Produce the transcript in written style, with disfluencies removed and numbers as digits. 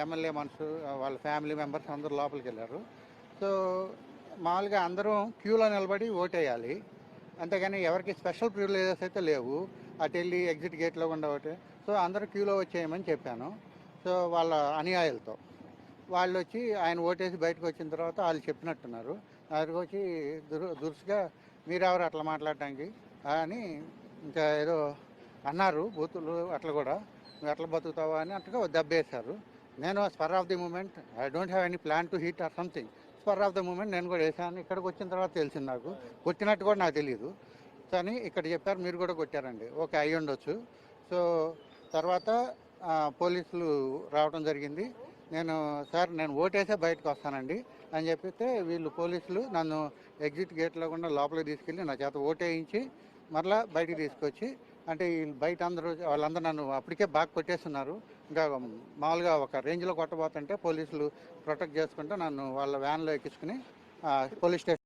MLA మనుషులు వాళ్ళ family members అందరూ లోపలికి వెళ్ళారు. సో మామూలుగా అందరం క్యూలో నిలబడి ఓటేయాలి, అంతేగాని ఎవరికి స్పెషల్ ప్రివిలేజెస్ అయితే లేవు. అటు వెళ్ళి ఎగ్జిట్ గేట్లో గుండా ఒకటి. సో అందరూ క్యూలో వచ్చేయమని చెప్పాను. సో వాళ్ళ అనుయాయులతో వాళ్ళు వచ్చి ఆయన ఓటేసి బయటకు వచ్చిన తర్వాత వాళ్ళు చెప్పినట్టున్నారు. దగ్గరకు వచ్చి దురుసుగా మీరెవరు అట్లా మాట్లాడటానికి అని ఇంకా ఏదో అన్నారు, బూతులు అట్లా కూడా. నువ్వు ఎట్లా బతుకుతావా అని అట్లా దెబ్బేశారు. నేను spur of the moment, I don't have any plan to hit or something. Spur of the moment నేను కూడా వేసాను. ఇక్కడికి వచ్చిన తర్వాత తెలిసింది నాకు, కొట్టినట్టు కూడా నాకు తెలియదు. కానీ ఇక్కడ చెప్పారు మీరు కూడా కొట్టారండి. ఓకే, అయ్యి ఉండొచ్చు. సో తర్వాత పోలీసులు రావడం జరిగింది. నేను సార్ నేను ఓటేసే బయటకు వస్తానండి అని చెప్పితే వీళ్ళు పోలీసులు నన్ను ఎగ్జిట్ గేట్లో కూడా లోపలికి తీసుకెళ్ళి నా చేత ఓటేయించి మరలా బయటికి తీసుకొచ్చి, అంటే వీళ్ళు బయట వాళ్ళందరూ నన్ను అప్పటికే బాగా కొట్టేస్తున్నారు. ఇంకా మామూలుగా ఒక రేంజ్లో కొట్టబోతుంటే పోలీసులు ప్రొటెక్ట్ చేసుకుంటే నన్ను వాళ్ళ వ్యాన్లో ఎక్కించుకుని పోలీస్ స్టేషన్